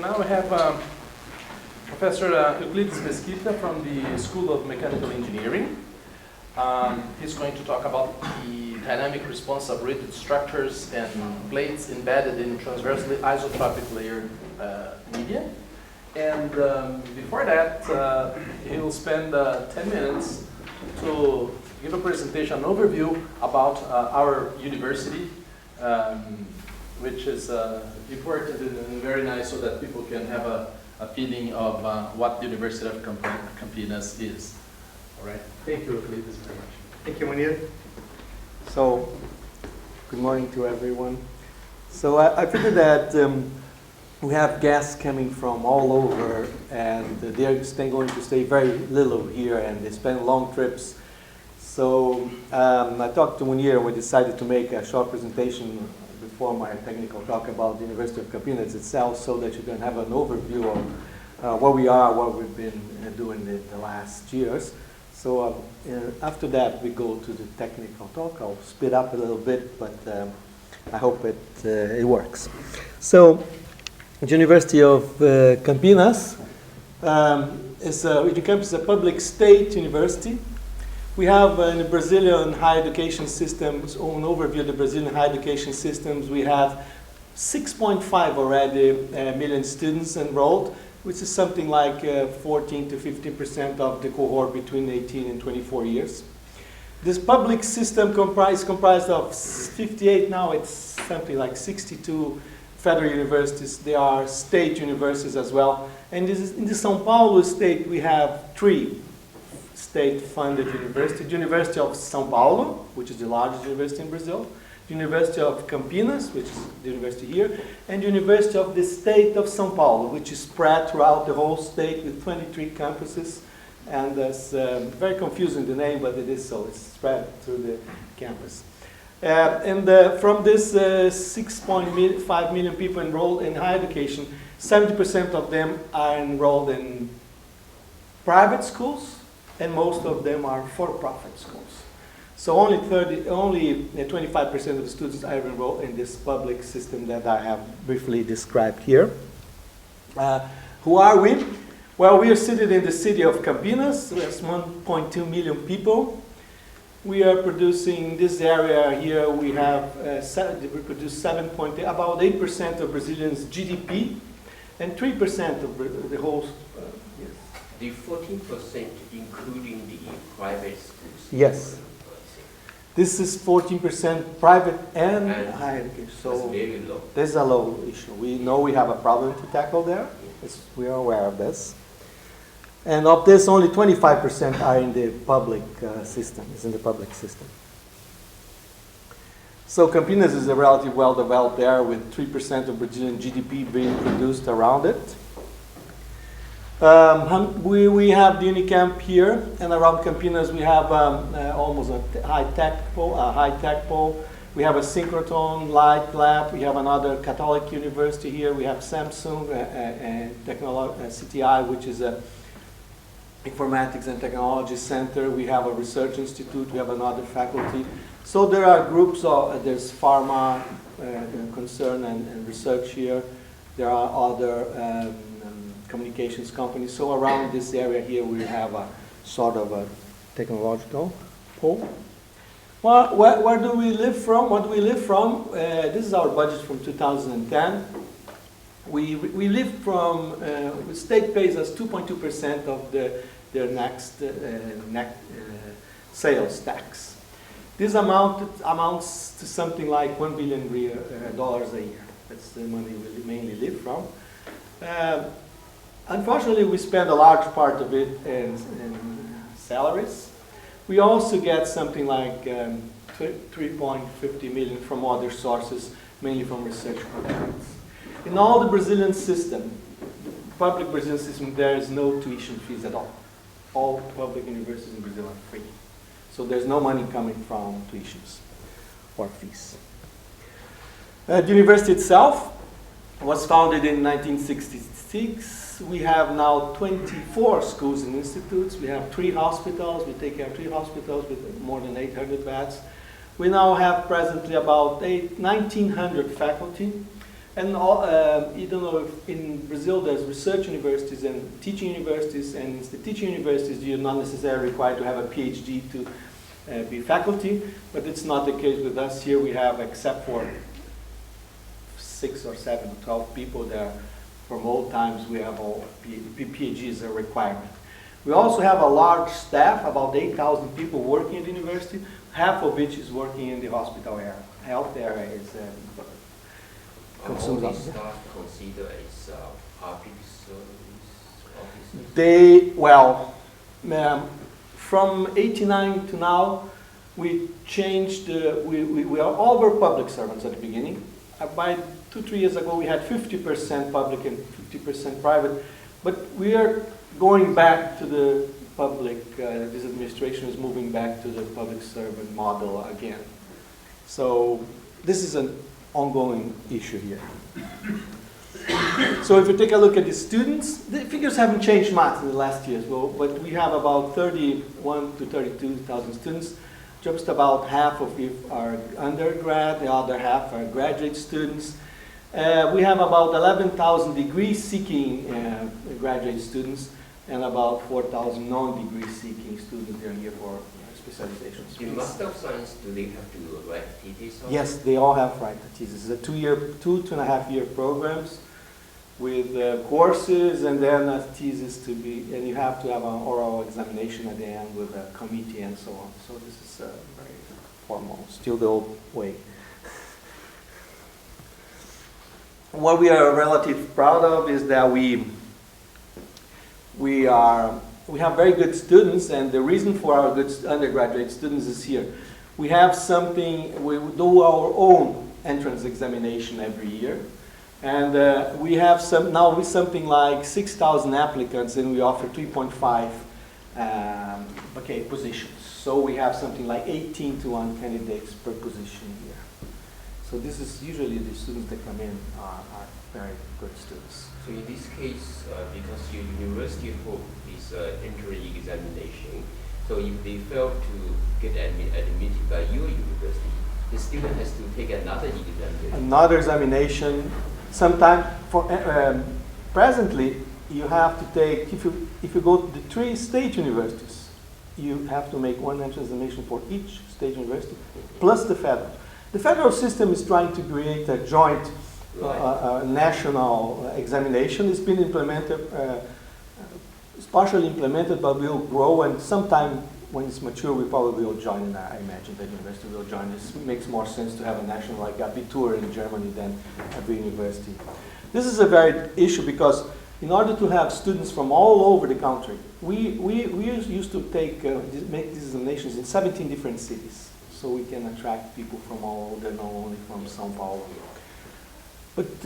now we have Professor Euclides Mesquita from the School of Mechanical Engineering. He's going to talk about the dynamic response of rigid structures and plates embedded in transversely isotropic layered media. And before that, he'll spend 10 minutes to give a presentation, an overview about our university, which is important and very nice so that people can have a feeling of what the University of Campinas is. All right. Thank you, Euclides, very much. Thank you, Munir. So, good morning to everyone. So I figured that we have guests coming from all over, and they're going to stay very little here, and they spend long trips. So I talked to Munir, and we decided to make a short presentation before my technical talk about the University of Campinas itself, so that you can have an overview of where we are, what we've been doing in the last years. So after that, we go to the technical talk. I'll speed up a little bit, but I hope it works. So the University of Campinas UNICAMP is a public state university. We have in the Brazilian higher education systems, an overview of the Brazilian higher education systems, we have 6.5 already million students enrolled, which is something like 14 to 15% of the cohort between 18 and 24 years. This public system comprised of 58, now it's something like 62 federal universities. There are state universities as well. And in the São Paulo state, we have 3 state-funded universities. The University of São Paulo, which is the largest university in Brazil. The University of Campinas, which is the university here. And the University of the State of São Paulo, which is spread throughout the whole state with 23 campuses. And that's very confusing, the name, but it is so. It's spread through the campus. From this 6.5 million people enrolled in higher education, 70% of them are enrolled in private schools, and most of them are for-profit schools. So only 25% of the students are enrolled in this public system that I have briefly described here. Who are we? Well, we are seated in the city of Campinas. There's 1.2 million people. We are producing this area here. We have we produce about 8% of Brazilians' GDP, and 3% of the whole. Yes. The 14% including the private schools. Yes. This is 14% private and higher education. So that's very low. This is a low issue. We know we have a problem to tackle there. Yes. We are aware of this. And of this, only 25% are in the public system. Is in the public system. So Campinas is a relatively well developed area with 3% of Brazilian GDP being produced around it. We have the UNICAMP here, and around Campinas we have almost a high-tech pole. We have a synchrotron light lab. We have another Catholic university here. We have Samsung and CTI, which is a informatics and technology center. We have a research institute. We have another faculty. So there are groups there's pharma concern and research here. There are other communications companies. So around this area here, we have a sort of a technological pole. Well, where do we live from? What do we live from? This is our budget from 2010. We live from, the state pays us 2.2% of their next sales tax. This amounts to something like $1 billion a year. That's the money we mainly live from. Unfortunately, we spend a large part of it in salaries. We also get something like 3.50 million from other sources, mainly from research programs. In all the Brazilian system, the public Brazilian system, there is no tuition fees at all. All public universities in Brazil are free. So there's no money coming from tuitions or fees. The university itself was founded in 1966. We have now 24 schools and institutes. We have 3 hospitals. We take care of 3 hospitals with more than 800 beds. We now have presently about 1,900 faculty. And all, you don't know if in Brazil there's research universities and teaching universities, and in the teaching universities you're not necessarily required to have a PhD to be faculty, but it's not the case with us here. We have, except for 6 or 7 or 12 people there, from old times we have all PhD is a requirement. We also have a large staff, about 8,000 people working at the university, half of which is working in the hospital area. Health area is all these staff considered as public service officers? They, well, from 89 to now, we changed, we are all were public servants at the beginning. By 2-3 years ago, we had 50% public and 50% private, but we are going back to the public, this administration is moving back to the public servant model again. So this is an ongoing issue here. So if you take a look at the students, the figures haven't changed much in the last years, but we have about 31 to 32,000 students. Just about half of it are undergrad, the other half are graduate students. We have about 11,000 degree-seeking graduate students and about 4,000 non-degree seeking students. They are here for specializations. In Master of Science, do they have to write a thesis? Yes, they all have to write a thesis. It's a 2.5 year programs with courses and then a thesis to be, and you have to have an oral examination at the end with a committee and so on. So this is very formal, still the old way. What we are relatively proud of is that we have very good students, and the reason for our good undergraduate students is here. We have something, we do our own entrance examination every year. And we have now with something like 6,000 applicants, and we offer 3.5 positions. So we have something like 18 to 1 candidates per position here. So this is usually the students that come in are very good students. So in this case, because your university holds this entry examination, so if they fail to get admitted by your university, the student has to take another examination. Another examination. Sometimes, presently, you have to take, if you go to the 3 state universities, you have to make one entrance examination for each state university, plus the federal. The federal system is trying to create a joint national examination. It's been implemented, it's partially implemented, but will grow, and sometime when it's mature, we probably will join, and I imagine that university will join. It makes more sense to have a national, like Abitur in Germany, than every university. This is a very issue because in order to have students from all over the country, we used to make these examinations in 17 different cities, so we can attract people from all over, not only from São Paulo. But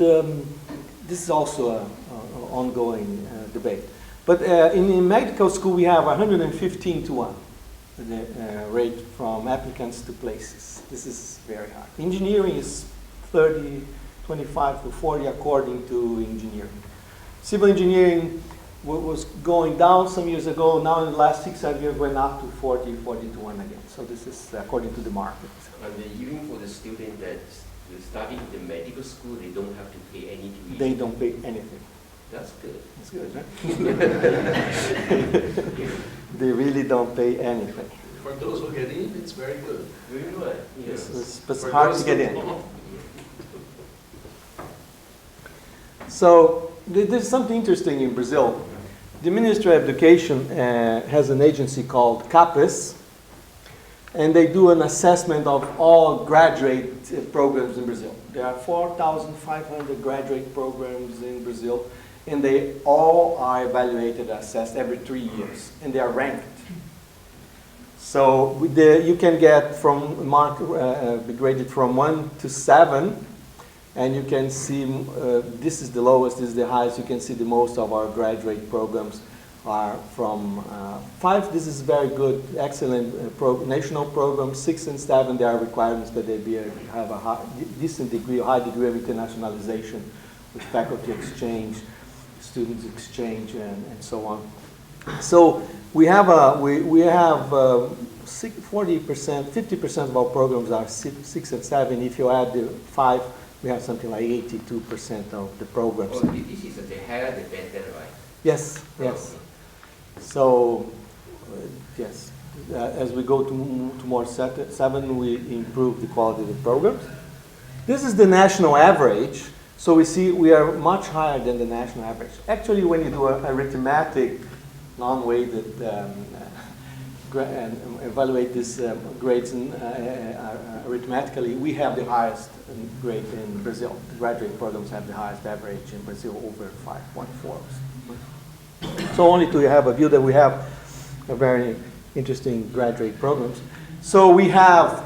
this is also an ongoing debate. But in medical school, we have 115 to 1. The rate from applicants to places. This is very high. Engineering is 30, 25 to 40 according to engineering. Civil engineering was going down some years ago. Now in the last 6-7 years went up to 40 to 1 again. So this is according to the market. And even for the student that study in the medical school, they don't have to pay any tuition? They don't pay anything. That's good. That's good, right? They really don't pay anything. For those who get in, it's very good. Very good. Yes. It's hard to get in. So there's something interesting in Brazil. The Ministry of Education has an agency called CAPES, and they do an assessment of all graduate programs in Brazil. There are 4,500 graduate programs in Brazil, and they all are evaluated, assessed every 3 years, and they are ranked. So you can get from be graded from 1 to 7, and you can see this is the lowest, this is the highest. You can see the most of our graduate programs are from 5. This is very good, excellent national programs. 6 and 7, there are requirements that they have a decent degree, a high degree of internationalization with faculty exchange, students exchange, and so on. So we have 40%, 50% of our programs are 6 and 7. If you add the 5, We have something like 82% of the programs. Oh, this is the higher the better, right? Yes, yes. So, yes, as we go to more 7, we improve the quality of the programs. This is the national average. So we see we are much higher than the national average. Actually, when you do a arithmetic, non-weighted, and evaluate these grades arithmetically, we have the highest grade in Brazil. The graduate programs have the highest average in Brazil, over 5.4. So only to have a view that we have a very interesting graduate programs. So we have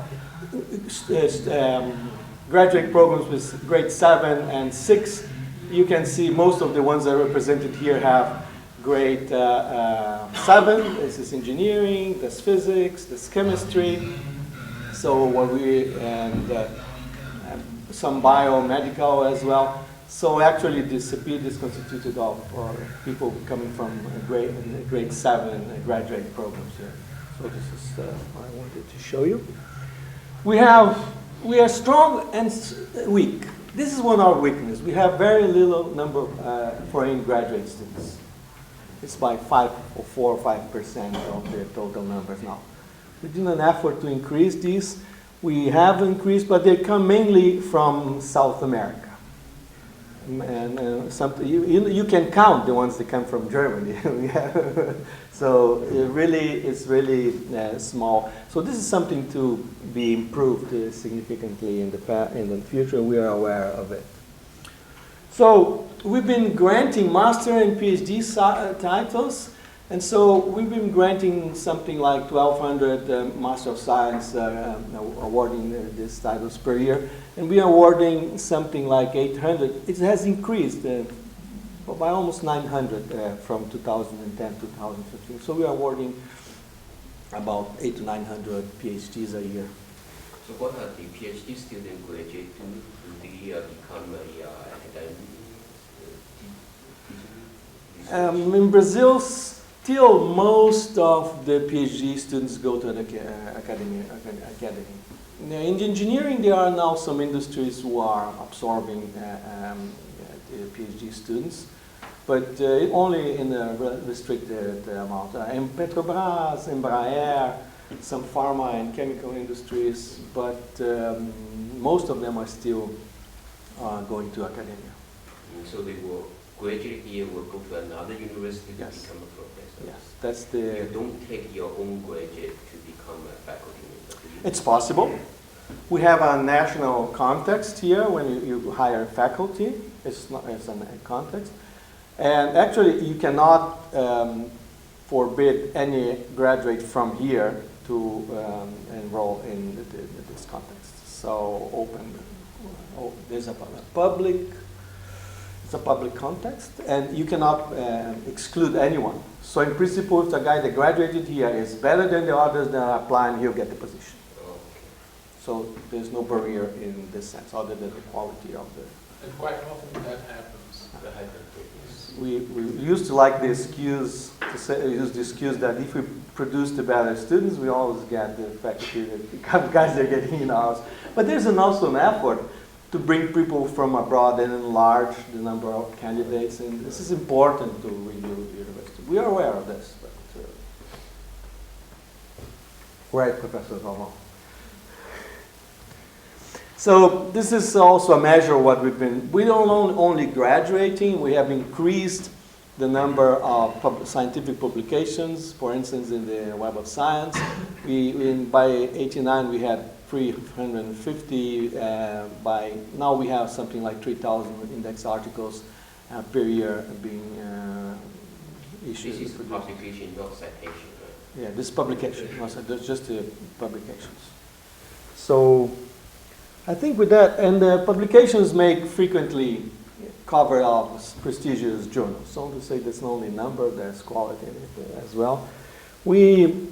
graduate programs with grade 7 and 6. You can see most of the ones that are represented here have grade 7. This is engineering, that's physics, that's chemistry. So what some biomedical as well. So actually the CEPID is constituted of people coming from grade 7 graduate programs here. So this is what I wanted to show you. We are strong and weak. This is one of our weaknesses. We have very little number of foreign graduate students. It's by 4 or 5% of the total numbers now. We did an effort to increase these. We have increased, but they come mainly from South America. And you can count the ones that come from Germany. So it's really small. So this is something to be improved significantly in the future. We are aware of it. So we've been granting master and PhD titles, and so we've been granting something like 1,200 Master of Science awarding these titles per year, and we are awarding something like 800. It has increased by almost 900 from 2010 to 2015. So we are awarding about 800 to 900 PhDs a year. So what are the PhD students graduate to? Do they become academic? In Brazil, still most of the PhD students go to an academy. In engineering, there are now some industries who are absorbing the PhD students, but only in a restricted amount. In Petrobras, Embraer, some pharma and chemical industries, but most of them are still going to academia. So they will graduate here, will go to another university to Yes. become a professor. Yes, that's the. You don't take your own graduate to become a faculty member. It's possible. We have a national context here when you hire faculty. It's a context. And actually, you cannot forbid any graduate from here to enroll in this context. So there's a public, it's a public context, and you cannot exclude anyone. So in principle, if the guy that graduated here is better than the others that are applying, he'll get the position. So there's no barrier in this sense, other than the quality of the. And quite often that happens. The We used to like the excuse use the excuse that if we produce the better students, we always get the faculty that guys that are getting in ours. But there's also an effort to bring people from abroad and enlarge the number of candidates, and this is important to review the university. We are aware of this. But, right, Professor Valmont. So this is also a measure of what we've been, we don't only graduating, we have increased the number of scientific publications, for instance, in the Web of Science. By 89, we had 350. By now, we have something like 3,000 index articles per year being issued. This is publication, not citation, right? Yeah, this publication, just the publications. So I think with that, and the publications make frequently cover of prestigious journals. So to say that's not only number, there's quality in it as well. We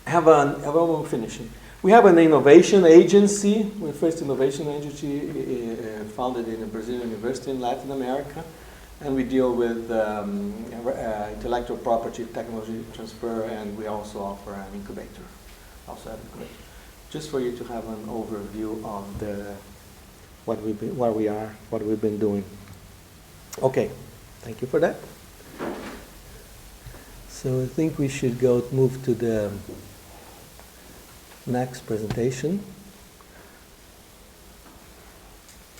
have I'm finishing. We have an innovation agency. We're the first innovation agency founded in a Brazilian university in Latin America. And we deal with intellectual property, technology transfer, and we also offer an incubator. Just for you to have an overview of where we are, what we've been doing. Okay, thank you for that. So I think we should move to the next presentation.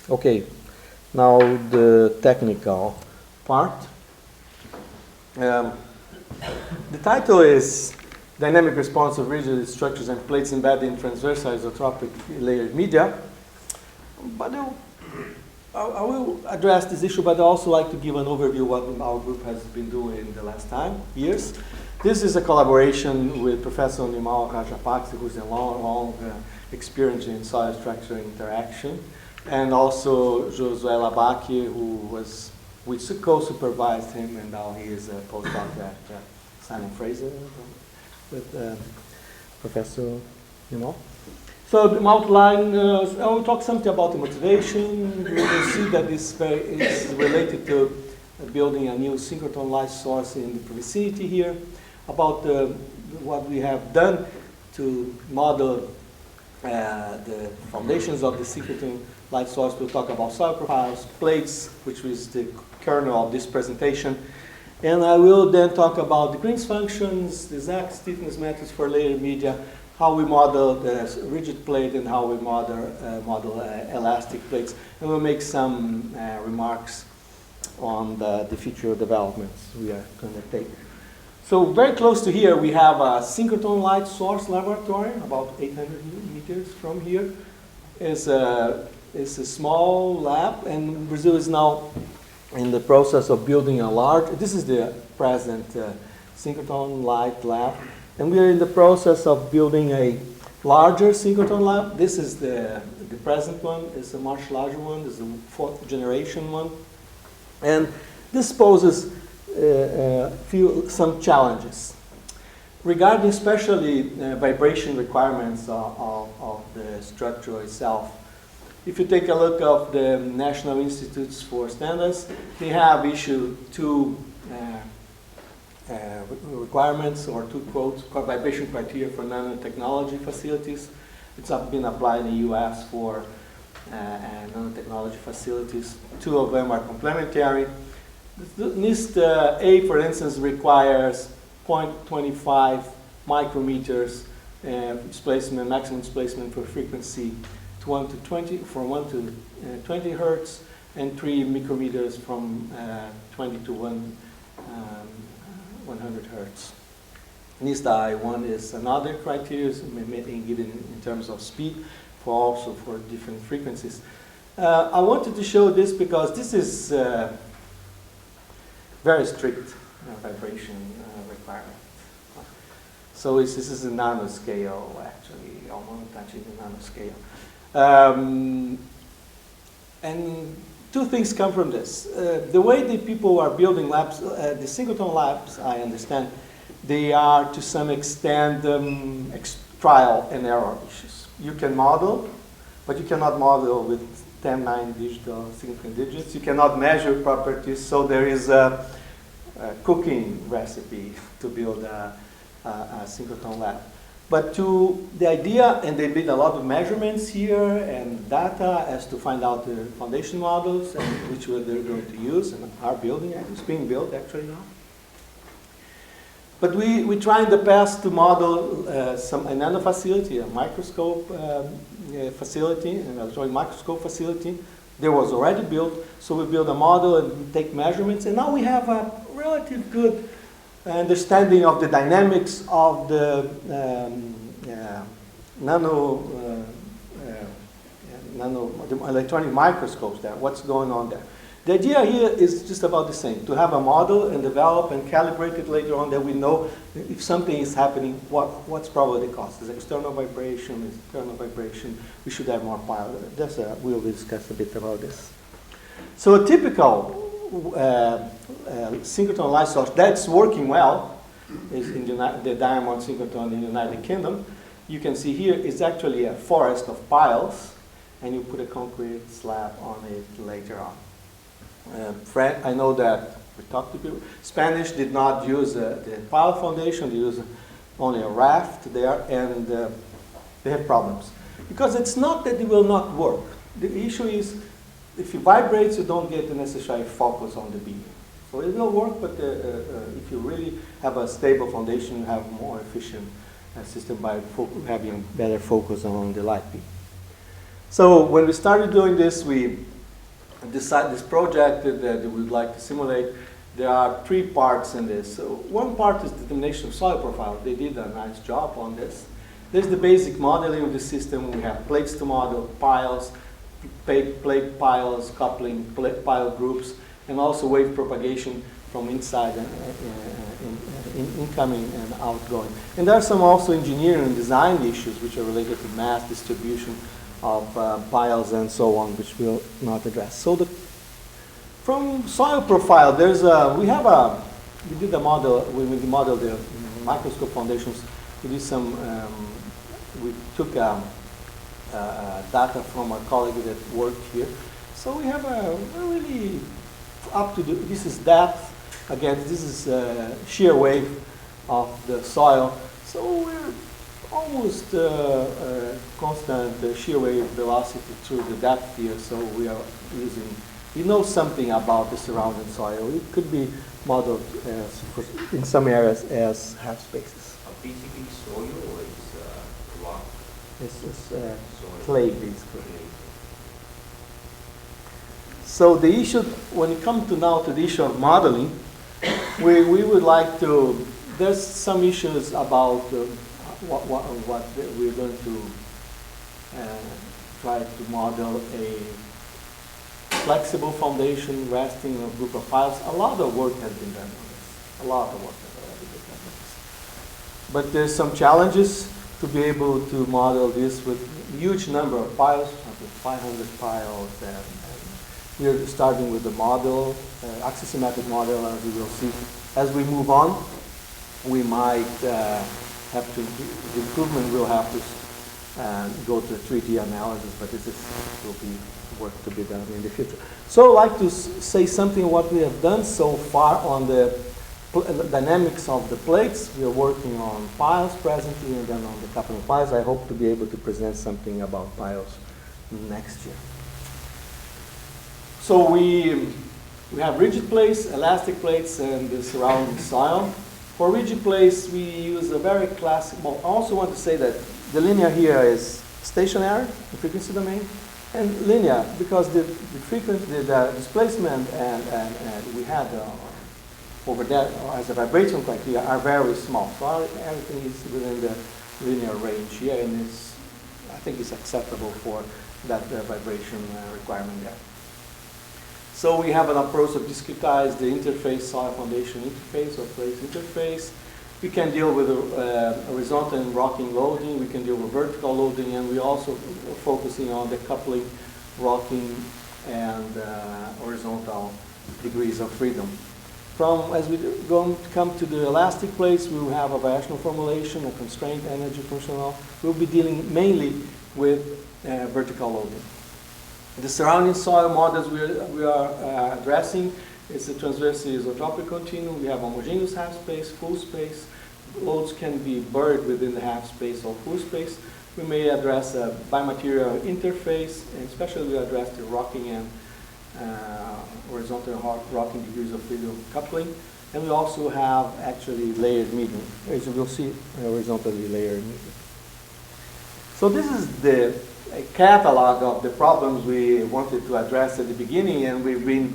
Okay, now the technical part. The title is Dynamic Response of Rigid Structures and Plates Embedded in Transversely Isotropic Layered Media. But I will address this issue, but I also like to give an overview of what our group has been doing in the last years. This is a collaboration with Professor Nimal Rajapaksi, who's a long experience in solid structure interaction, and also Josué Labaki, we co-supervised him, and now he is a postdoc at Simon Fraser with Professor Nimal. So the outline, I will talk something about the motivation. You will see that this is related to building a new synchrotron light source in the vicinity here, about what we have done to model the foundations of the synchrotron light source. We'll talk about soil profiles, plates, which is the kernel of this presentation. And I will then talk about the Green's functions, the exact stiffness methods for layered media, how we model the rigid plate, and how we model elastic plates. And we'll make some remarks on the future developments we are going to take. So very close to here, we have a synchrotron light source laboratory, about 800 meters from here. It's a small lab, and Brazil is now in the process of building a large, this is the present synchrotron light lab. And we are in the process of building a larger synchrotron lab. This is the present one. It's a much larger one. This is the 4th generation one. And this poses some challenges regarding especially vibration requirements of the structure itself. If you take a look at the National Institutes for Standards, they have issued two requirements, or two quotes, vibration criteria for nanotechnology facilities. It's been applied in the US for nanotechnology facilities. Two of them are complementary. NIST A, for instance, requires 0.25 micrometers displacement, maximum displacement for frequency from 1 to 20 hertz, and 3 micrometers from 20 to 100 hertz. NIST I1 is another criteria, given in terms of speed, also for different frequencies. I wanted to show this because this is very strict vibration requirement. So this is a nanoscale, actually, almost touching the nanoscale. And two things come from this. The way the people are building labs, the synchrotron labs, I understand, they are to some extent trial and error issues. You can model, but you cannot model with 10-9 digital synchrotron digits. You cannot measure properties, so there is a cooking recipe to build a synchrotron lab. But the idea, and they did a lot of measurements here and data as to find out the foundation models and which one they're going to use, and are building, it's being built actually now. But we tried in the past to model a nano facility, a microscope facility, an electronic microscope facility. They was already built, so we build a model and take measurements, and now we have a relatively good understanding of the dynamics of the the electronic microscopes there, what's going on there. The idea here is just about the same, to have a model and develop and calibrate it later on, that we know if something is happening, what's probably the cause. Is external vibration, is internal vibration? We should have more power. We'll discuss a bit about this. So a typical synchrotron light source that's working well is in the diamond synchrotron in the United Kingdom. You can see here is actually a forest of piles, and you put a concrete slab on it later on. I know that we talked to people. Spanish did not use the pile foundation; they use only a raft there, and they have problems because it's not that it will not work. The issue is, if it vibrates, you don't get the necessary focus on the beam. So it will work, but if you really have a stable foundation, you have more efficient system by having better focus on the light beam. So when we started doing this, we decided this project that we would like to simulate. There are 3 parts in this. So one part is determination of soil profile. They did a nice job on this. There's the basic modeling of the system. We have plates to model, piles, plate piles, coupling, pile groups, and also wave propagation from inside and incoming and outgoing. And there are some also engineering and design issues which are related to mass distribution of piles and so on, which we'll not address. So from soil profile, we did a model, we modeled the microscope foundations. We did some, we took data from a colleague that worked here. So we have a really this is depth. Again, this is shear wave of the soil. So we're almost constant shear wave velocity through the depth here. So we are we know something about the surrounding soil. It could be modeled in some areas as half spaces. Basically soil or it's rock? It's clay, basically. So the issue, when it comes to the issue of modeling, we would like to, there's some issues about what we're going to try to model a flexible foundation resting on a group of piles. A lot of work has been done on this. A lot of work has already been done on this. But there's some challenges to be able to model this with a huge number of piles, up to 500 piles. We're starting with the model, axisymmetric model, as we will see. As we move on, we might have to, the improvement will have to go to 3D analysis, but this will be work to be done in the future. So I'd like to say something what we have done so far on the dynamics of the plates. We are working on piles presently and then on the coupling piles. I hope to be able to present something about piles next year. So we have rigid plates, elastic plates, and the surrounding soil. For rigid plates, we use a very classic, well, I also want to say that the linear here is stationary, the frequency domain, and linear, because the frequency, the displacement and we had over there as a vibration criteria are very small. So everything is within the linear range here, and I think it's acceptable for that vibration requirement there. So we have an approach to discretize the interface, soil foundation interface or place interface. We can deal with horizontal and rocking loading. We can deal with vertical loading, and we're also focusing on the coupling, rocking, and horizontal degrees of freedom. As we come to the elastic plates, we will have a variational formulation, a constraint energy functional. We'll be dealing mainly with vertical loading. The surrounding soil models we are addressing is the transversely isotropic continuum. We have homogeneous half space, full space. Loads can be buried within the half space or full space. We may address a bimaterial interface, and especially we address the rocking and horizontal rocking degrees of freedom coupling. And we also have actually layered medium. As you will see, horizontally layered medium. So this is a catalog of the problems we wanted to address at the beginning, and we've been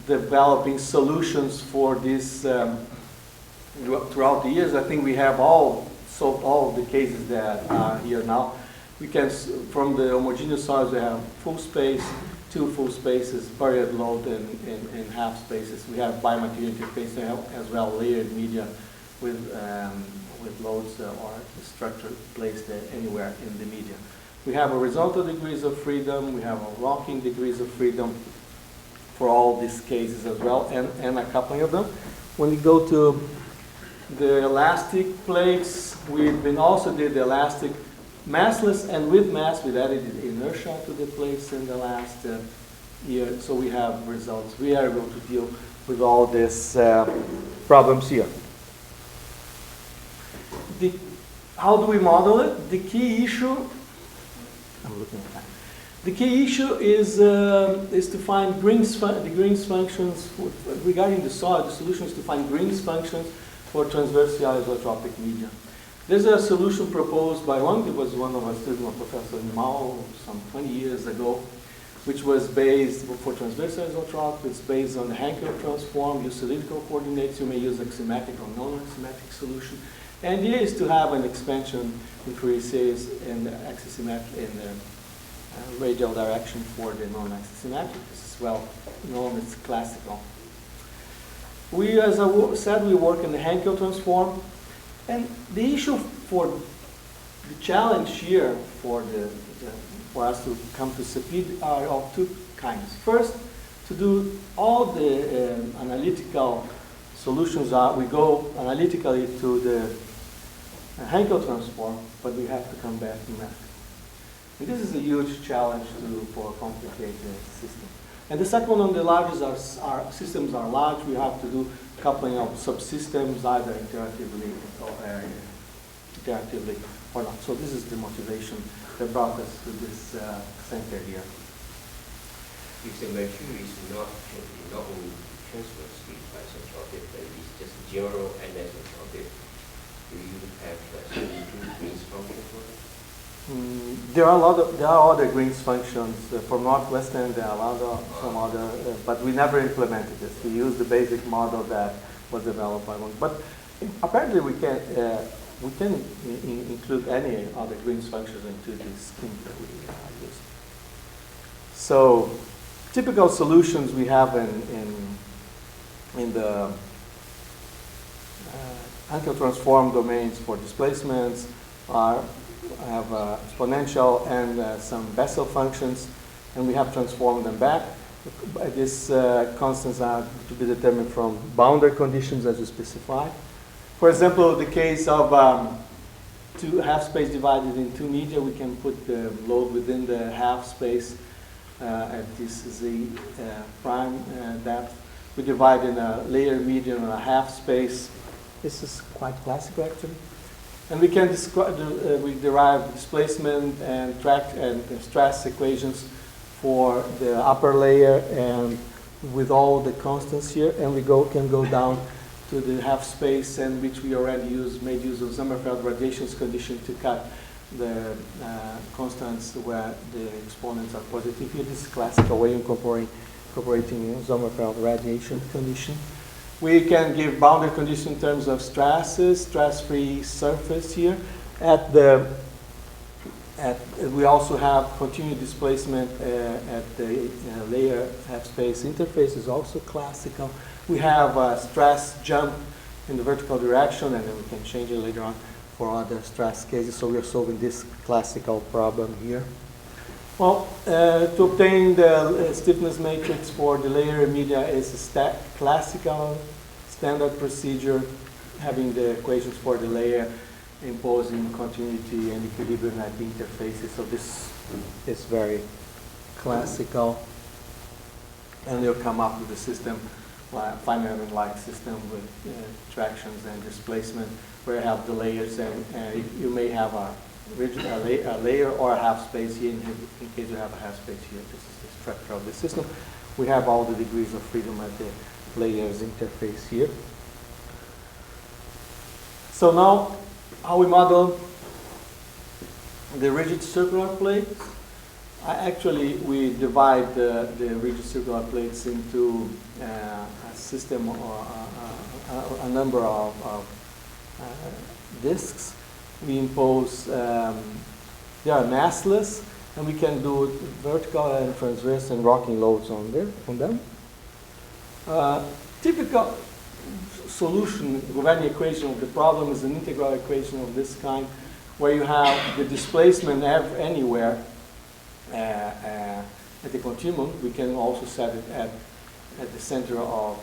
developing solutions for this throughout the years. I think we have solved all of the cases that are here now. We can, from the homogeneous soils, we have full space, 2 full spaces, period load, and half spaces. We have bimaterial interface as well, layered media with loads or structure placed anywhere in the media. We have horizontal degrees of freedom, we have rocking degrees of freedom for all these cases as well, and a coupling of them. When we go to the elastic plates, we've also did the elastic massless and with mass. We've added inertia to the plates in the last year, so we have results. We are able to deal with all these problems here. How do we model it? The key issue, I'm looking at that. The key issue is to find the Green's functions regarding the solid. The solution is to find Green's functions for transversely isotropic media. There's a solution proposed by it was one of our students, Professor Mao, some 20 years ago, which was based for transversal isotropic. It's based on the Hankel transform, use cylindrical coordinates. You may use axiomatic or non-axiomatic solution. And the idea is to have an expansion in Fourier series in the axisymmetric in the radial direction for the non-axisymmetric. This is well known, it's classical. We, as I said, we work in the Hankel transform. And the issue for the challenge here for us to come to CEPID are of two kinds. First, to do all the analytical solutions we go analytically to the Hankel transform, but we have to come back numerically. And this is a huge challenge for a complicated system. And the second one on the largest our systems are large. We have to do coupling of subsystems either iteratively or not. So this is the motivation that brought us to this center here. If the material is not only transversely isotropic, but it's just general anisotropic, do you have some Green's function for it? There are other Green's functions for Northwestern. There are some other, but we never implemented this. We used the basic model that was developed by one. But apparently we can include any other Green's functions into this scheme that we use. So typical solutions we have in the Hankel transform domains for displacements have exponential and some Bessel functions, and we have transformed them back. These constants are to be determined from boundary conditions as we specified. For example, the case of two half space divided in two media, we can put the load within the half space at this z prime depth. We divide in a layer medium and a half space. This is quite classical actually. And we can we derive displacement and tract and stress equations for the upper layer and with all the constants here, and we can go down to the half space, and which we already made use of Sommerfeld radiations condition to cut the constants where the exponents are positive. Here, this is classical way of incorporating Sommerfeld radiation condition. We can give boundary condition in terms of stresses, stress-free surface here. We also have continued displacement at the layer half space interface is also classical. We have a stress jump in the vertical direction, and then we can change it later on for other stress cases. So we are solving this classical problem here. Well, to obtain the stiffness matrix for the layer media is a classical standard procedure, having the equations for the layer, imposing continuity and equilibrium at the interfaces. So this is very classical, and you'll come up with a system, finite-like system with tractions and displacement, where you have the layers, and you may have a layer or a half space here. In case you have a half space here, this is the structure of the system. We have all the degrees of freedom at the layers interface here. So now, how we model the rigid circular plates. We divide the rigid circular plates into a system or a number of disks. We impose, they are massless, and we can do vertical and transverse and rocking loads on them. Typical solution, governing equation of the problem is an integral equation of this kind, where you have the displacement anywhere at the continuum. We can also set it at the center of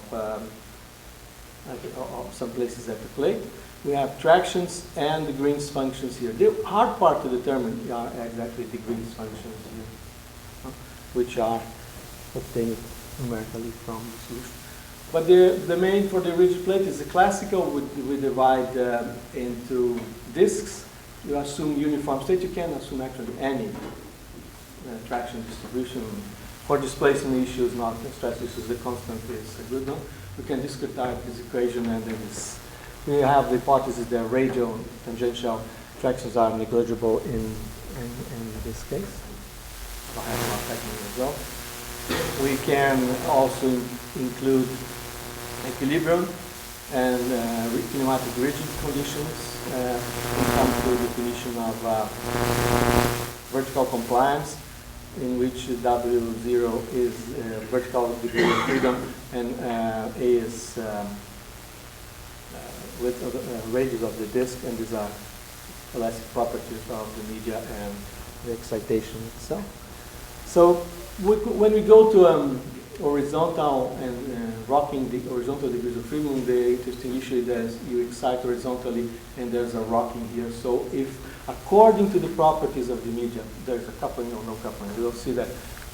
some places at the plate. We have tractions and the Green's functions here. The hard part to determine are exactly the Green's functions here, which are obtained numerically from the solution. But the main for the rigid plate is the classical. We divide into disks. You assume uniform state. You can assume actually any traction distribution. For displacement issues, not stress issues, the constant is a good one. We can discretize this equation, and then we have the hypothesis that radial tangential tractions are negligible in this case. So I have more technique as well. We can also include equilibrium and kinematic rigid conditions. We come to the definition of vertical compliance, in which W0 is vertical degree of freedom, and A is width of the radius of the disk, and these are elastic properties of the media and the excitation itself. So when we go to horizontal and rocking the horizontal degrees of freedom, the interesting issue is that you excite horizontally and there's a rocking here. So if, according to the properties of the media, there's a coupling or no coupling, we'll see that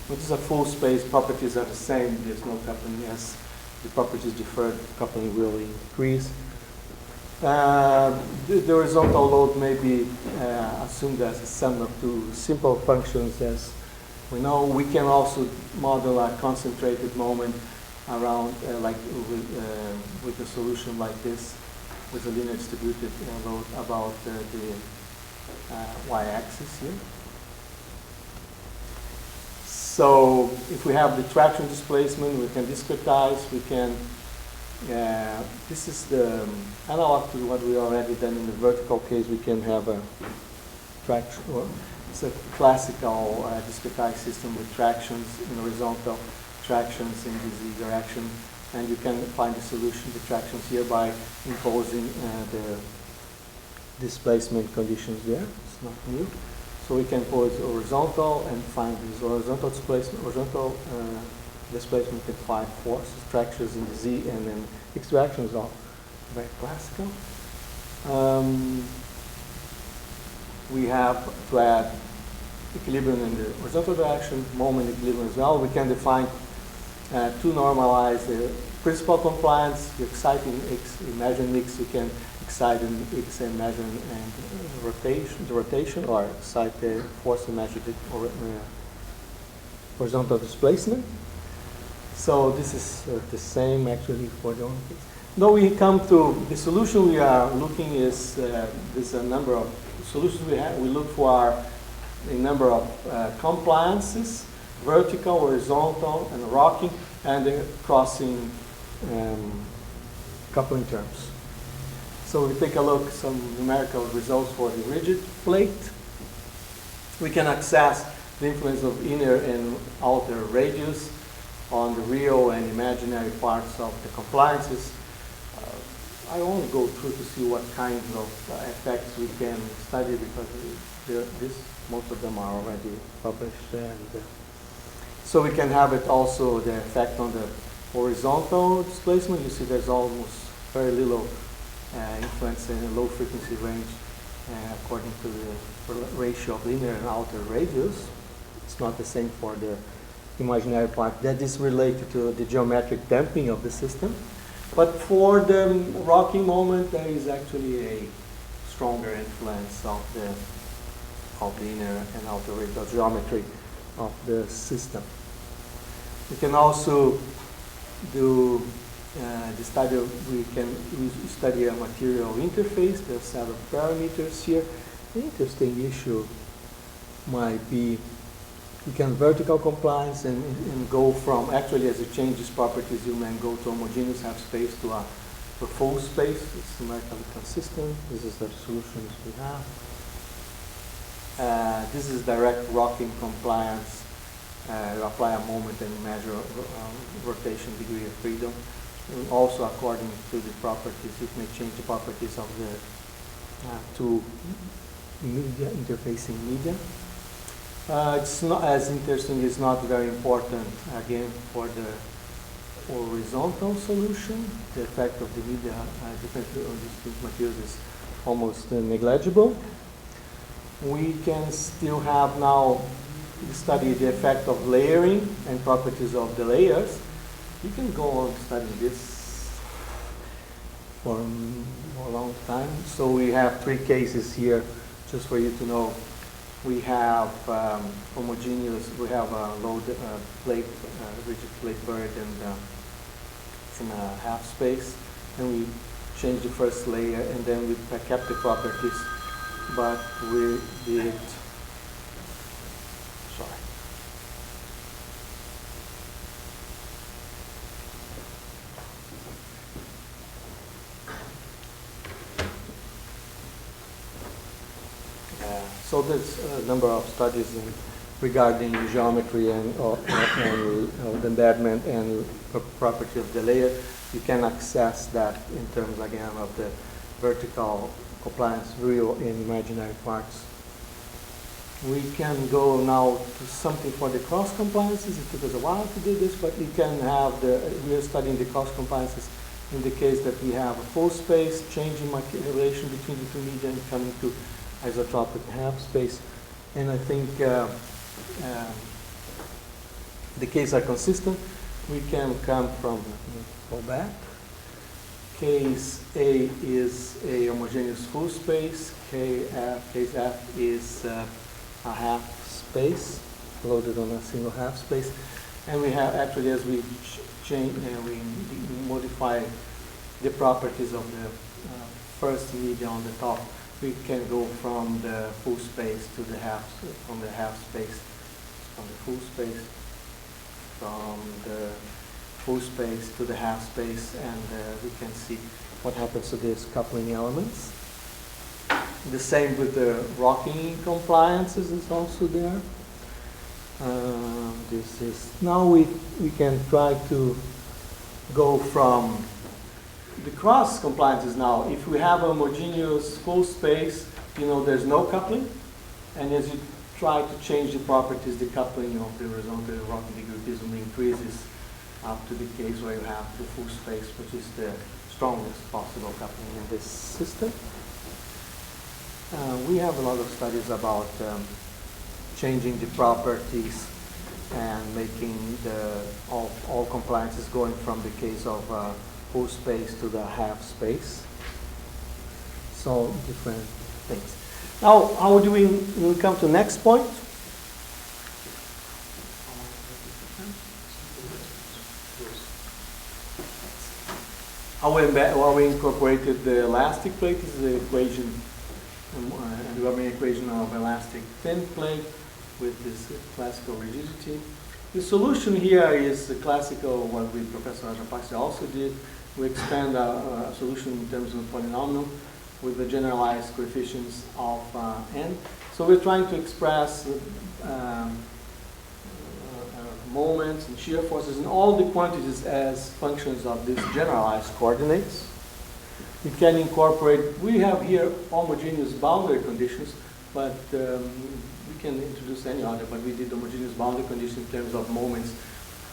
when it's a full space, properties are the same, there's no coupling. As the properties differ, coupling will increase. The horizontal load may be assumed as a sum of two simple functions. As we know, we can also model a concentrated moment around, like with a solution like this, with a linear distributed load about the y-axis here. So if we have the traction displacement, we can discretize, we can this is the analog to what we already done in the vertical case. We can have a traction, or it's a classical discretized system with tractions in horizontal, tractions in the z direction, and you can find the solution to tractions here by imposing the displacement conditions there. It's not new. So we can pose horizontal and find this horizontal displacement, displacement with 5 forces, tractions in the z, and then extractions are very classical. We have to add equilibrium in the horizontal direction, moment equilibrium as well. We can define to normalize the principal compliance, the exciting x, imagine x, you can excite in x and measure and rotation, or excite the force and measure the horizontal displacement. So this is the same actually for the only case. Now we come to the solution we are looking is there's a number of solutions we have. We look for a number of compliances, vertical, horizontal, and rocking, and the crossing coupling terms. So we take a look at some numerical results for the rigid plate. We can access the influence of inner and outer radius on the real and imaginary parts of the compliances. I won't go through to see what kinds of effects we can study, because most of them are already published. And so we can have it also the effect on the horizontal displacement. You see there's almost very little influence in the low frequency range according to the ratio of inner and outer radius. It's not the same for the imaginary part. That is related to the geometric damping of the system. But for the rocking moment, there is actually a stronger influence of the inner and outer radial geometry of the system. We can also do the study. We study a material interface. There are several parameters here. The interesting issue might be you can vertical compliance and go from, actually as you change these properties, you can go to homogeneous half space to a full space. It's numerically consistent. This is the solutions we have. This is direct rocking compliance. You apply a moment and measure rotation degree of freedom. And also according to the properties, it may change the properties of the two media, interfacing media. It's not as interesting, it's not very important, again, for the horizontal solution. The effect of the media differently on distinct materials is almost negligible. We can still have now study the effect of layering and properties of the layers. You can go on studying this for a long time. So we have 3 cases here, just for you to know We have homogeneous, we have a low plate, rigid plate buried in a half space, and we change the first layer, and then we kept the properties, but we did, sorry. So there's a number of studies regarding geometry and the embedment and property of the layer. You can access that in terms, again, of the vertical compliance, real and imaginary parts. We can go now to something for the cross compliances. It took us a while to do this, but we can have we are studying the cross compliances in the case that we have a full space, changing relation between the two media and coming to isotropic half space. And I think the cases are consistent. We can come from, go back. Case A is a homogeneous full space. Case F is a half space loaded on a single half space. And we have actually, as we change, we modify the properties of the first media on the top, we can go from the full space to the half, from the half space, from the full space, from the full space to the half space, and we can see what happens to these coupling elements. The same with the rocking compliances is also there. This is now we can try to go from the cross compliances now. If we have a homogeneous full space, you know there's no coupling, and as you try to change the properties, the coupling of the horizontal rocking digritism increases up to the case where you have the full space, which is the strongest possible coupling in this system. We have a lot of studies about changing the properties and making all compliances going from the case of full space to the half space. So different things. Now, how do we come to the next point? How we incorporated the elastic plate. This is the equation, the Governing equation of elastic thin plate with this classical rigidity. The solution here is the classical, what Professor Isotropic also did. We expand a solution in terms of polynomial with the generalized coefficients of n. So we're trying to express moments and shear forces and all the quantities as functions of these generalized coordinates. We can incorporate, we have here homogeneous boundary conditions, but we can introduce any other, but we did homogeneous boundary conditions in terms of moments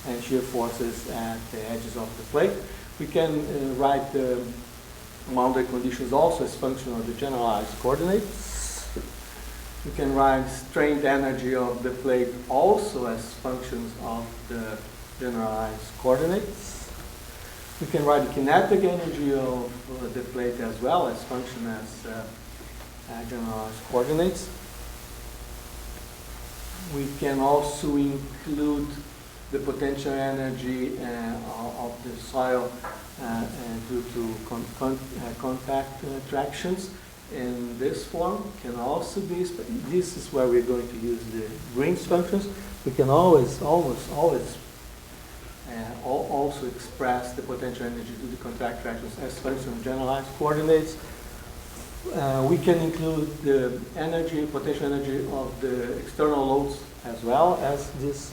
and shear forces at the edges of the plate. We can write the boundary conditions also as function of the generalized coordinates. We can write strained energy of the plate also as functions of the generalized coordinates. We can write the kinetic energy of the plate as well as function as generalized coordinates. We can also include the potential energy of the soil due to contact attractions in this form can also be, this is where we're going to use the Green's functions. We can always also express the potential energy due to contact attractions as functions of generalized coordinates. We can include the energy, potential energy of the external loads as well as these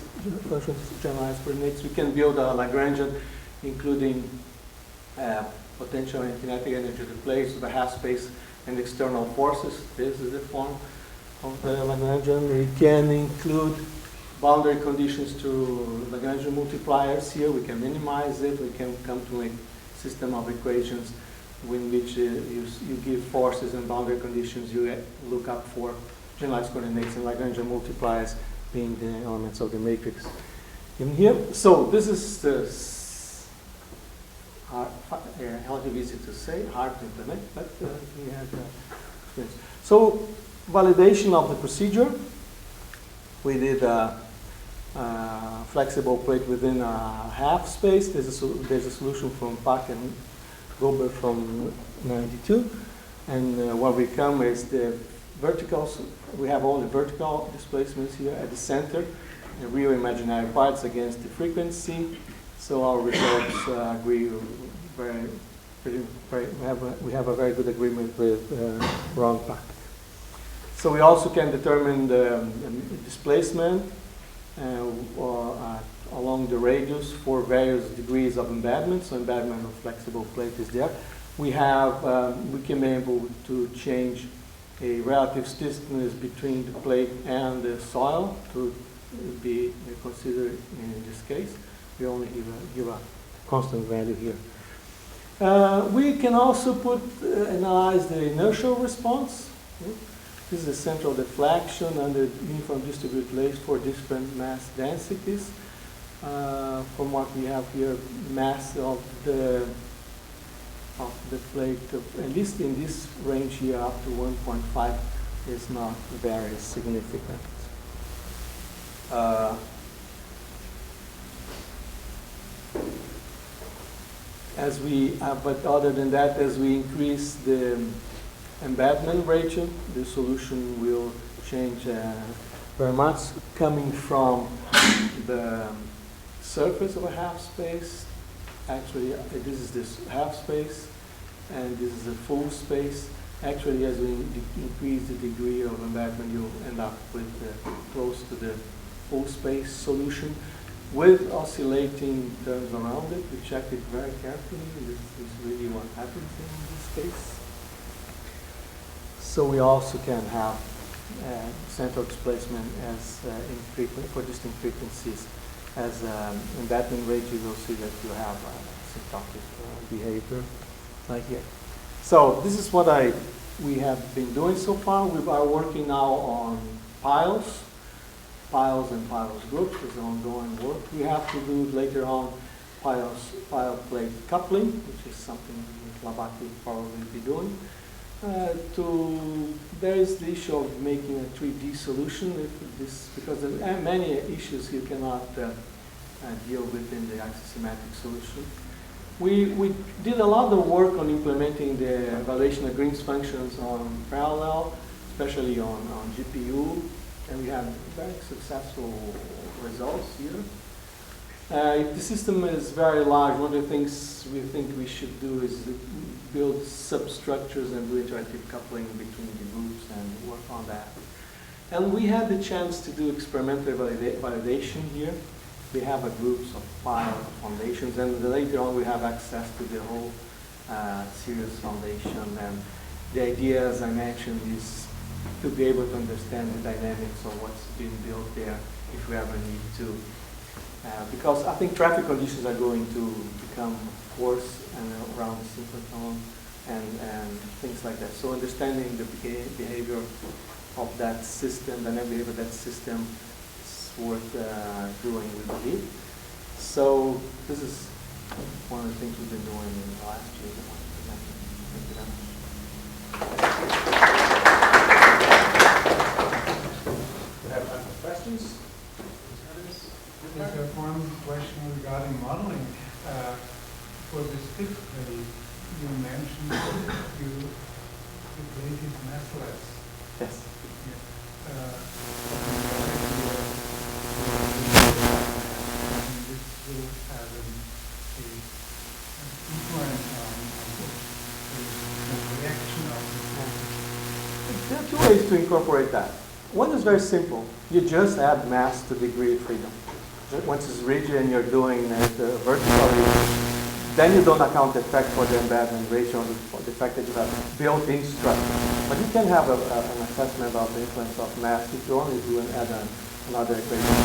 functions of generalized coordinates. We can build a Lagrangian including potential and kinetic energy of the plates, the half space, and external forces. This is the form of the Lagrangian. We can include boundary conditions to Lagrangian multipliers here. We can minimize it. We can come to a system of equations in which you give forces and boundary conditions. You look up for generalized coordinates and Lagrangian multipliers being the elements of the matrix in here. So this is the relatively easy to say, hard to implement, but we have experience. So validation of the procedure. We did a flexible plate within a half space. There's a solution from Pak and Gober from 92. And what we come is the verticals. We have only vertical displacements here at the center, the real imaginary parts against the frequency. So our results agree we have a very good agreement with Ron Pak. So we also can determine the displacement along the radius for various degrees of embedment. So embedment of flexible plate is there. We can be able to change a relative stiffness between the plate and the soil to be considered in this case. We only give a constant value here. We can also analyze the inertial response. This is a central deflection under uniform distributed layers for different mass densities. From what we have here, mass of the plate, at least in this range here, up to 1.5, is not very significant. But other than that, as we increase the embedment ratio, the solution will change very much, coming from the surface of a half space. Actually, this is this half space, and this is a full space. Actually, as we increase the degree of embedment, you'll end up with close to the full space solution with oscillating terms around it. We checked it very carefully. This is really what happens in this case. So we also can have central displacement as for distinct frequencies. As embedment rate, you will see that you have asymptotic behavior right here. So this is what we have been doing so far. We are working now on piles and piles groups is ongoing work. We have to do later on pile plate coupling, which is something Labati will probably be doing. There is the issue of making a 3D solution because there are many issues you cannot deal with in the axisymmetric solution. We did a lot of work on implementing the evaluation of Green's functions on parallel, especially on GPU, and we had very successful results here. If the system is very large, one of the things we think we should do is build substructures and do interactive coupling between the groups and work on that. And we had the chance to do experimental validation here. We have a groups of pile foundations, and later on we have access to the whole series foundation. And the idea, as I mentioned, is to be able to understand the dynamics of what's been built there if we ever need to. Because I think traffic conditions are going to become worse and around the synchrotron and things like that. So understanding the behavior of that system, the dynamic behavior of that system is worth doing, we believe. So this is one of the things we've been doing in the last year. Thank you very much. We have time for questions. There's one question regarding modeling. For the stiff plate, you mentioned you plated massless. Yes. Yeah. This will have a influence on the reaction of the There are two ways to incorporate that. One is very simple. You just add mass to degree of freedom. Once it's rigid and you're doing it vertically, then you don't account the effect for the embedment ratio or the fact that you have built-in structure. But you can have an assessment of the influence of mass if you only do and add another equation.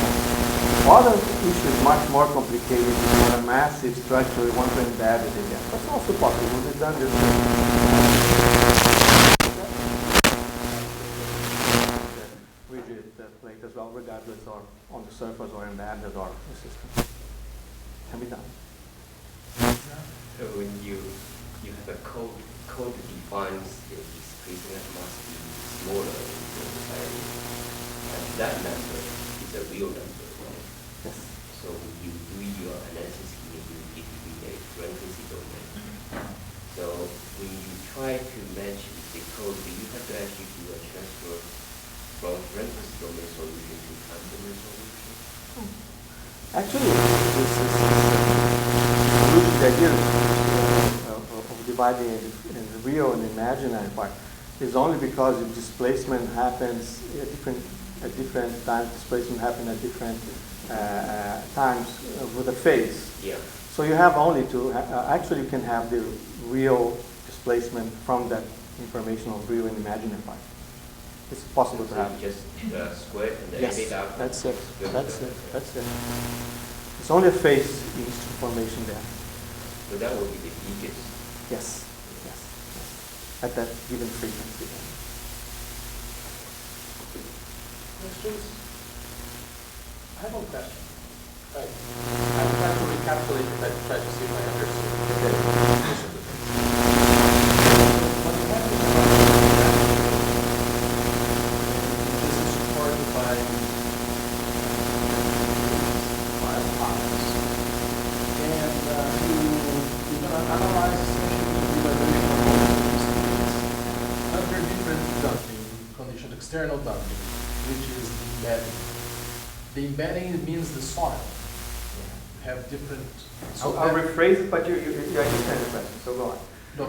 Other issues much more complicated. If you want a massive structure, you want to embed it again. That's also possible. We've done this. Rigid plate as well, regardless or on the surface or embedded or the system. Can be done. So when you have a code defines this displacement must be smaller in the area. And that number is a real number, right? Yes. So when you do your analysis here, you get a frequency domain. So when you try to match the code, you have to actually do a transfer from frequency domain solution to time domain solution. Actually, the idea of dividing in the real and imaginary part is only because the displacement happens at different times. Displacement happens at different times with a phase. Yeah. So you have only to actually you can have the real displacement from that information of real and imaginary part. It's possible to So have. you just square and then Yes, elevate out. that's it. That's it. That's it. It's only a phase information there. So that would be the biggest. Yes. Yes. Yes. At that given frequency. Questions? I have one question. Right. I'm trying to recapitulate it. I try to see if I understand. What you have is this is supported by piles. And you're going to analyze essentially the evaluation of all of these things under different dumping conditions, external dumping, which is the embedding. The embedding means the soil. You have different. So I'll rephrase it, but you understand the question. So go on. no,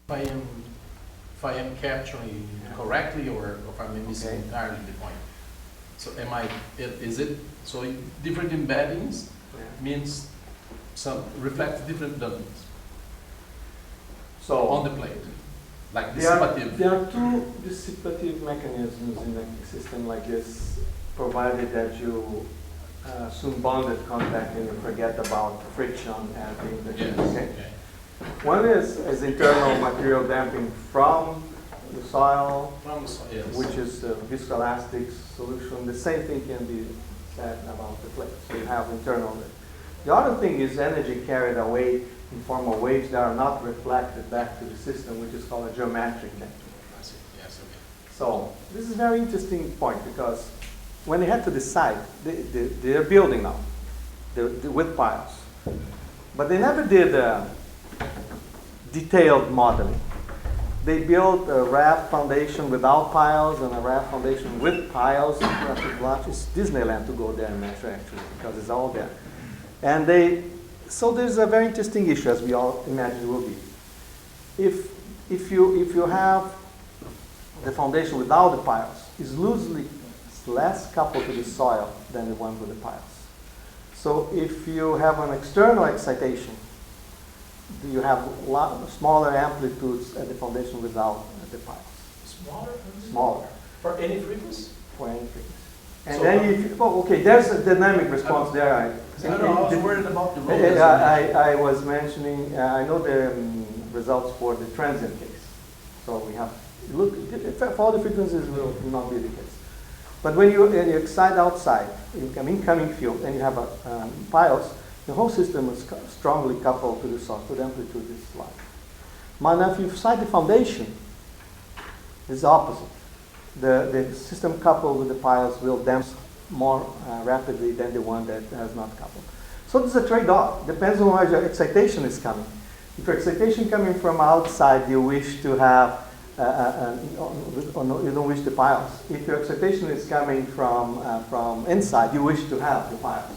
if I am capturing correctly, or if I'm missing Okay. entirely the point. So is it so different embeddings means some reflect different dumpings So on the plate, like There are dissipative. two dissipative mechanisms in a system like this, provided that you assume bonded contact and you forget about friction and the Yes. okay? Okay. One is internal material damping from the soil, From the soil, yes. which is a viscoelastic solution. The same thing can be said about the plate. So you have internal. The other thing is energy carried away in form of waves that are not reflected back to the system, which is called a geometric damping. I see. Yes. Okay. So this is a very interesting point, because when they had to decide, they're building now, with piles, but they never did detailed modeling. They built a raft foundation without piles and a raft foundation with piles. It's Disneyland to go there and measure, actually, because it's all there. And so there's a very interesting issue, as we all imagine will be. If you have the foundation without the piles, it's less coupled to the soil than the one with the piles. So if you have an external excitation, you have smaller amplitudes at the foundation without the piles. Smaller. Smaller For any frequency. for any frequency. And So, then there's a dynamic response there. I was worried about the road. I was mentioning, I know the results for the transient case. So we have, for all the frequencies will not be the case. But when you excite outside, you have incoming field, and you have piles, the whole system is strongly coupled to the source, so the amplitude is large. But now if you excite the foundation, it's the opposite. The system coupled with the piles will damp more rapidly than the one that has not coupled. So there's a trade-off. Depends on where your excitation is coming. If your excitation coming from outside, you wish to have, you don't wish the piles. If your excitation is coming from inside, you wish to have the piles.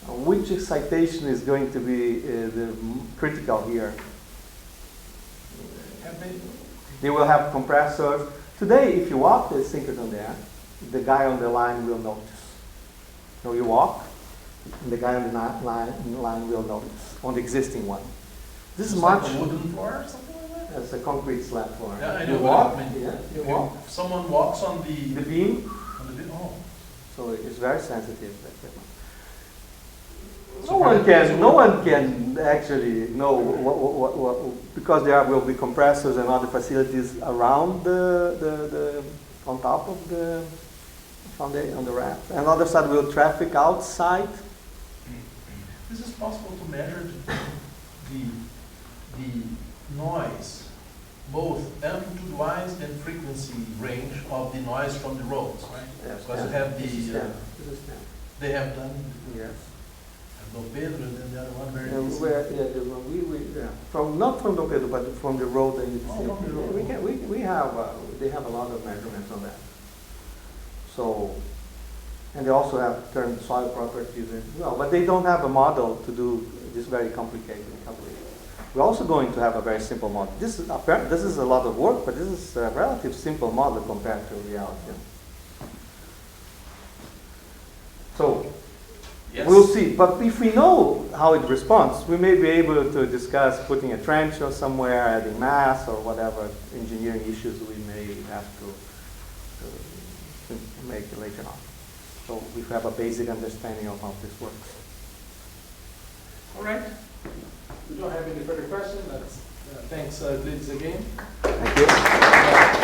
Which excitation is going to be the critical here? They will have compressors. Today, if you walk the synchrotron there, the guy on the line will notice. So you walk, and the guy on the line will notice, on the existing one. This is much. Like a wooden floor or something like that? As a concrete slab floor. Yeah, I You know walk, what I mean. yeah, you walk. If someone walks on the beam, oh. so it's very sensitive. No one can actually know what because there will be compressors and other facilities around on top of the foundation on the raft. And other side will traffic outside. Is it possible to measure the noise both amplitude-wise and frequency range of the noise from the roads, right? Yes, Because you have this is the, STEM. This is STEM. they have done Yes. Dom Pedro and then the other one very Yeah, easy. the one from not from Dom Pedro, but from the road that you see. Oh, from the road. We have they have a lot of measurements on that. So, and they also have turned soil properties as well, but they don't have a model to do this very complicated calculation. We're also going to have a very simple model. This is a lot of work, but this is a relatively simple model compared to reality. So. Yes. We'll see, but if we know how it responds, we may be able to discuss putting a trench or somewhere, adding mass or whatever engineering issues we may have to make later on. So we have a basic understanding of how this works. All right. We don't have any further questions. Thanks, Euclides, again. Thank you.